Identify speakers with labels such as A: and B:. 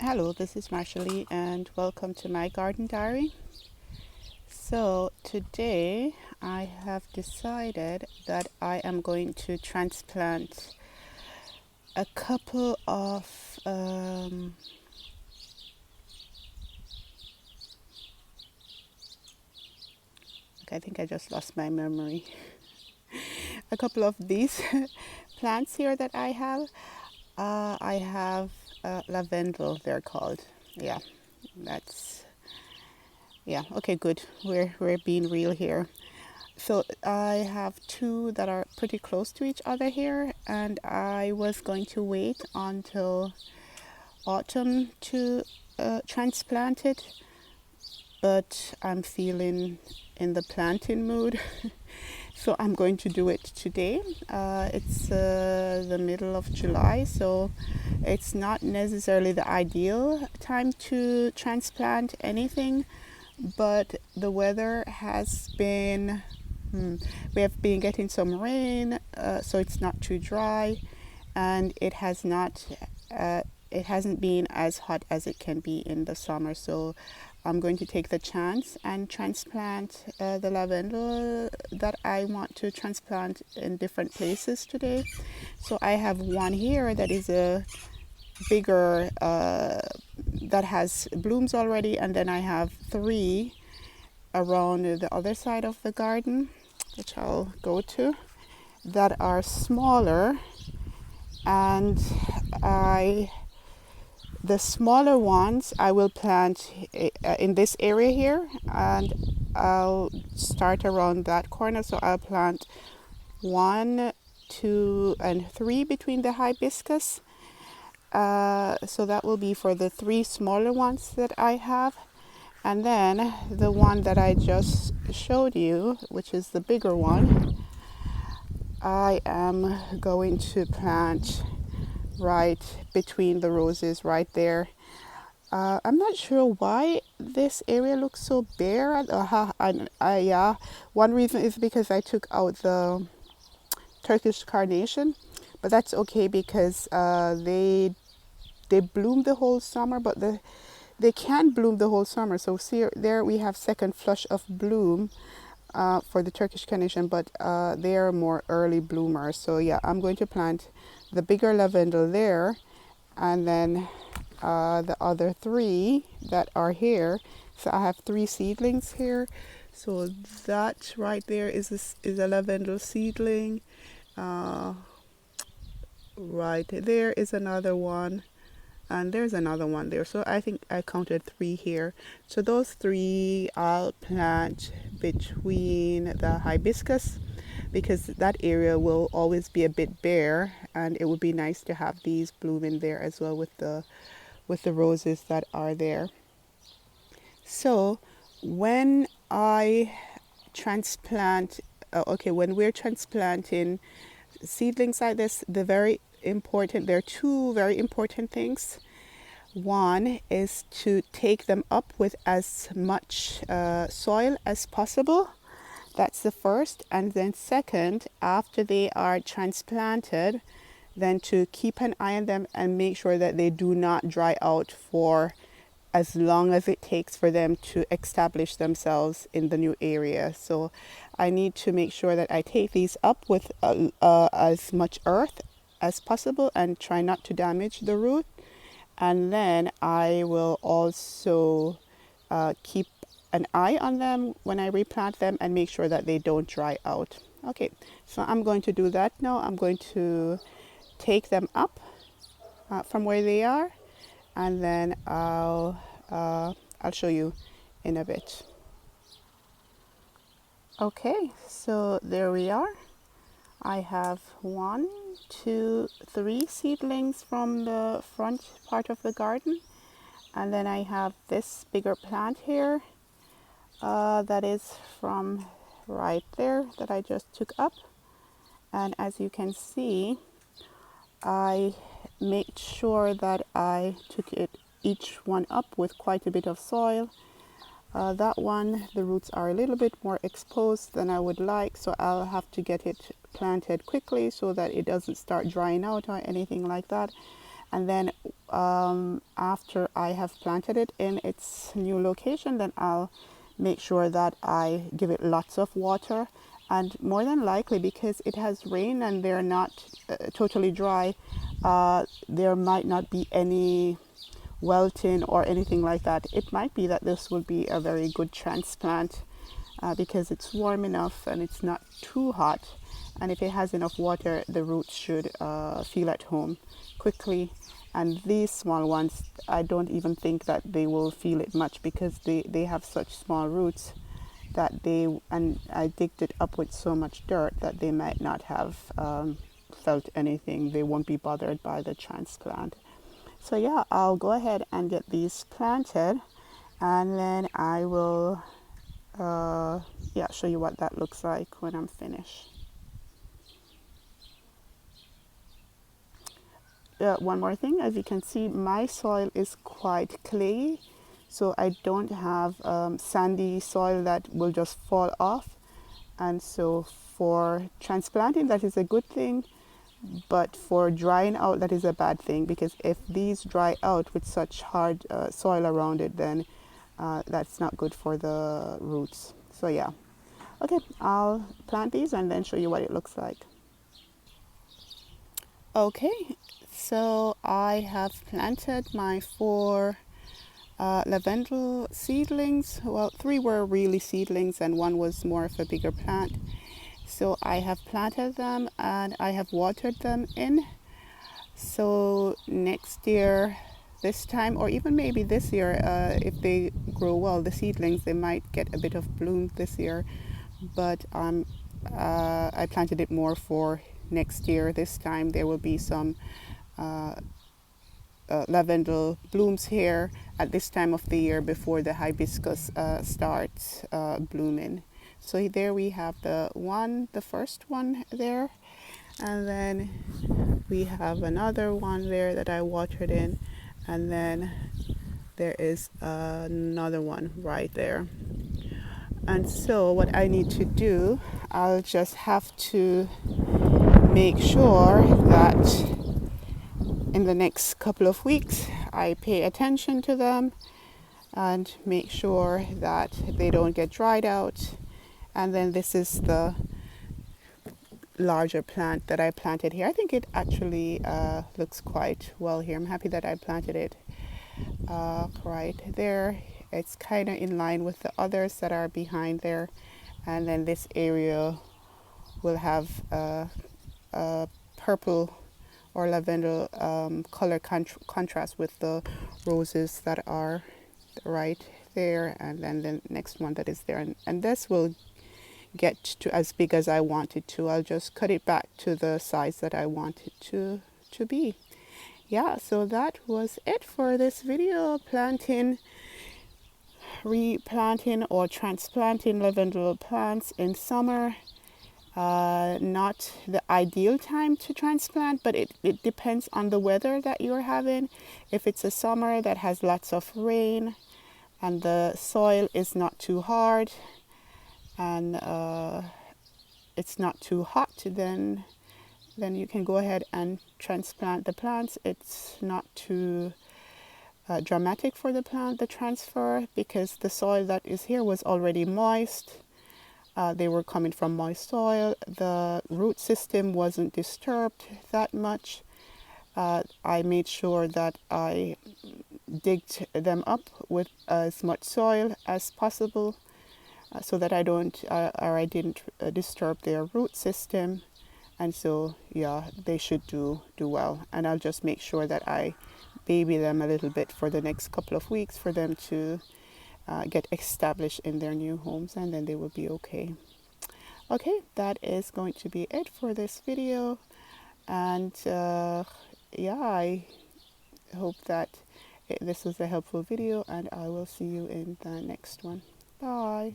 A: Hello, this is Marshall and welcome to my garden diary. So today I have decided that I am going to transplant a couple of I think I just lost my memory. A couple of these plants here that I have. I have lavender, they're called. Yeah, that's okay, good. We're being real here. So I have two that are pretty close to each other here, and I was going to wait until autumn to transplant it, but I'm feeling in the planting mood, so I'm going to do it today. It's the middle of July, so it's not necessarily the ideal time to transplant anything, but the weather has been we have been getting some rain, so it's not too dry, and it hasn't been as hot as it can be in the summer. So I'm going to take the chance and transplant the lavender that I want to transplant in different places today. So I have one here that is a bigger that has blooms already, and then I have three around the other side of the garden, which I'll go to, that are smaller, and the smaller ones I will plant in this area here, and I'll start around that corner. So I'll plant 1, 2, and 3 between the hibiscus. So that will be for the 3 smaller ones that I have. And then the one that I just showed you, which is the bigger one, I am going to plant right between the roses right there. I'm not sure why this area looks so bare. Yeah, one reason is because I took out the Turkish carnation, but that's okay because they bloom the whole summer, but they can bloom the whole summer. So see, there we have second flush of bloom for the Turkish carnation, but they are more early bloomers. So yeah, I'm going to plant the bigger lavender there, and then the other 3 that are here. So I have 3 seedlings here. So that right there is a lavender seedling. Uh, right there is another one, and there's another one there. So I think I counted 3 here. So those 3 I'll plant between the hibiscus, because that area will always be a bit bare, and it would be nice to have these blooming there as well with the roses that are there. So when I transplant, when we're transplanting seedlings like this, there are 2 very important things. One is to take them up with as much soil as possible. That's the first. And then second, after they are transplanted, then to keep an eye on them and make sure that they do not dry out for as long as it takes for them to establish themselves in the new area. So I need to make sure that I take these up with as much earth as possible and try not to damage the root. And then I will also keep an eye on them when I replant them and make sure that they don't dry out. Okay, so I'm going to do that now. I'm going to take them up from where they are, and then I'll show you in a bit. Okay, so there we are. I have 1, 2, 3 seedlings from the front part of the garden, and then I have this bigger plant here that is from right there that I just took up. And as you can see, I made sure that I took each one up with quite a bit of soil. That one, the roots are a little bit more exposed than I would like, so I'll have to get it planted quickly so that it doesn't start drying out or anything like that. And then after I have planted it in its new location, then I'll make sure that I give it lots of water. And more than likely, because it has rain and they're not totally dry, there might not be any wilting or anything like that. It might be that this will be a very good transplant because it's warm enough and it's not too hot. And if it has enough water, the roots should feel at home quickly. And these small ones, I don't even think that they will feel it much because they have such small roots that and I digged it up with so much dirt that they might not have felt anything. They won't be bothered by the transplant. So yeah, I'll go ahead and get these planted, and then I will show you what that looks like when I'm finished. One more thing, as you can see, my soil is quite clayey, so I don't have sandy soil that will just fall off. And so for transplanting, that is a good thing, but for drying out, that is a bad thing, because if these dry out with such hard soil around it, then that's not good for the roots. So yeah, okay, I'll plant these and then show you what it looks like. Okay, so I have planted my 4 lavender seedlings. Well, 3 were really seedlings and 1 was more of a bigger plant. So I have planted them and I have watered them in. So next year, this time, or even maybe this year, if they grow well, the seedlings, they might get a bit of bloom this year. But I planted it more for next year. This time there will be some lavender blooms here at this time of the year before the hibiscus starts blooming. So there we have the first one there, and then we have another one there that I watered in, and then there is another one right there. And so what I need to do, I'll just have to make sure that in the next couple of weeks I pay attention to them and make sure that they don't get dried out. And then this is the larger plant that I planted here. I think it actually looks quite well here. I'm happy that I planted it right there. It's kind of in line with the others that are behind there. And then this area will have a purple or lavender color contrast with the roses that are right there, and then the next one that is there. And this will get to as big as I want it to. I'll just cut it back to the size that I want it to be. Yeah, so that was it for this video, replanting or transplanting lavender plants in summer. Not the ideal time to transplant, but it depends on the weather that you're having. If it's a summer that has lots of rain and the soil is not too hard and it's not too hot, then you can go ahead and transplant the plants. It's not too dramatic for the plant, the transfer, because the soil that is here was already moist. They were coming from moist soil. The root system wasn't disturbed that much. I made sure that I digged them up with as much soil as possible so that I didn't disturb their root system. And so, yeah, they should do well. And I'll just make sure that I baby them a little bit for the next couple of weeks for them to get established in their new homes, and then they will be okay. Okay, that is going to be it for this video. And yeah, I hope that this was a helpful video, and I will see you in the next one. Bye.